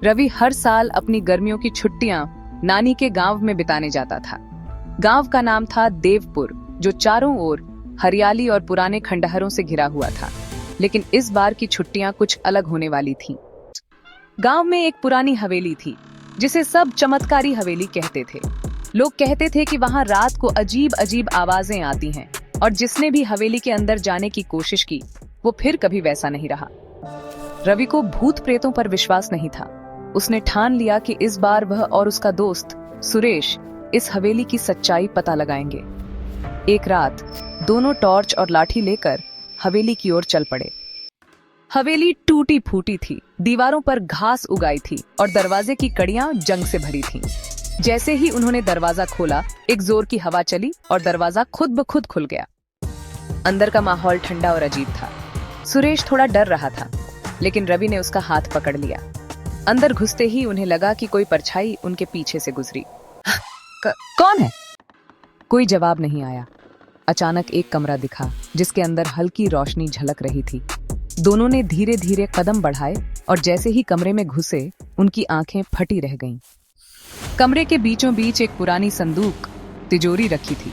रवि हर साल अपनी गर्मियों की छुट्टियां नानी के गांव में बिताने जाता था। गांव का नाम था देवपुर, जो चारों ओर हरियाली और पुराने खंडहरों से घिरा हुआ था। लेकिन इस बार की छुट्टियां कुछ अलग होने वाली थीं। गांव में एक पुरानी हवेली थी, जिसे सब चमत्कारी हवेली कहते थे। लोग कहते थे कि वहां रात को अजीब अजीब आवाजें आती हैं, और जिसने भी हवेली के अंदर जाने की कोशिश की, वो फिर कभी वैसा नहीं रहा। रवि को भूत प्रेतों पर विश्वास नहीं था। उसने ठान लिया कि इस बार वह और उसका दोस्त सुरेश इस हवेली की सच्चाई पता लगाएंगे। एक रात दोनों टॉर्च और लाठी लेकर हवेली की ओर चल पड़े। हवेली टूटी फूटी थी, दीवारों पर घास उगाई थी और दरवाजे की कड़ियां जंग से भरी थीं। जैसे ही उन्होंने दरवाजा खोला, एक जोर की हवा चली और दरवाजा खुद ब खुद खुल गया। अंदर का माहौल ठंडा और अजीब था। सुरेश थोड़ा डर रहा था, लेकिन रवि ने उसका हाथ पकड़ लिया। अंदर घुसते ही उन्हें लगा कि कोई परछाई उनके पीछे से गुजरी। कौन है? कोई जवाब नहीं आया। अचानक एक कमरा दिखा, जिसके अंदर हल्की रोशनी झलक रही थी। दोनों ने धीरे धीरे कदम बढ़ाए और जैसे ही कमरे में घुसे, उनकी आंखें फटी रह गईं। कमरे के बीचों बीच एक पुरानी संदूक तिजोरी रखी थी,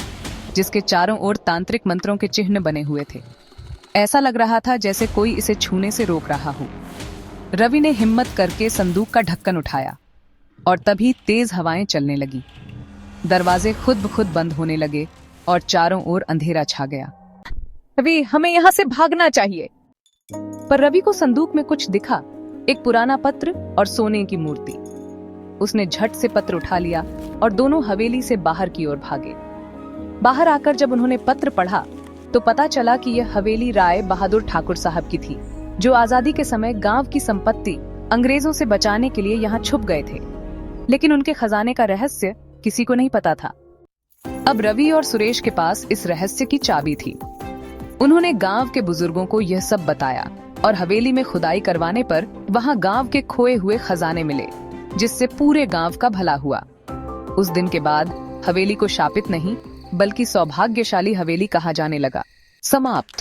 जिसके चारों ओर तांत्रिक मंत्रों के चिन्ह बने हुए थे। ऐसा लग रहा था जैसे कोई इसे छूने से रोक रहा हो। रवि ने हिम्मत करके संदूक का ढक्कन उठाया और तभी तेज हवाएं चलने लगी। दरवाजे खुद ब खुद बंद होने लगे और चारों ओर अंधेरा छा गया। रवि, हमें यहाँ से भागना चाहिए। पर रवि को संदूक में कुछ दिखा, एक पुराना पत्र और सोने की मूर्ति। उसने झट से पत्र उठा लिया और दोनों हवेली से बाहर की ओर भागे। बाहर आकर जब उन्होंने पत्र पढ़ा, तो पता चला कि यह हवेली राय बहादुर ठाकुर साहब की थी, जो आजादी के समय गांव की संपत्ति अंग्रेजों से बचाने के लिए यहाँ छुप गए थे। लेकिन उनके खजाने का रहस्य किसी को नहीं पता था। अब रवि और सुरेश के पास इस रहस्य की चाबी थी। उन्होंने गांव के बुजुर्गों को यह सब बताया और हवेली में खुदाई करवाने पर वहां गांव के खोए हुए खजाने मिले, जिससे पूरे गांव का भला हुआ। उस दिन के बाद हवेली को शापित नहीं, बल्कि सौभाग्यशाली हवेली कहा जाने लगा। समाप्त।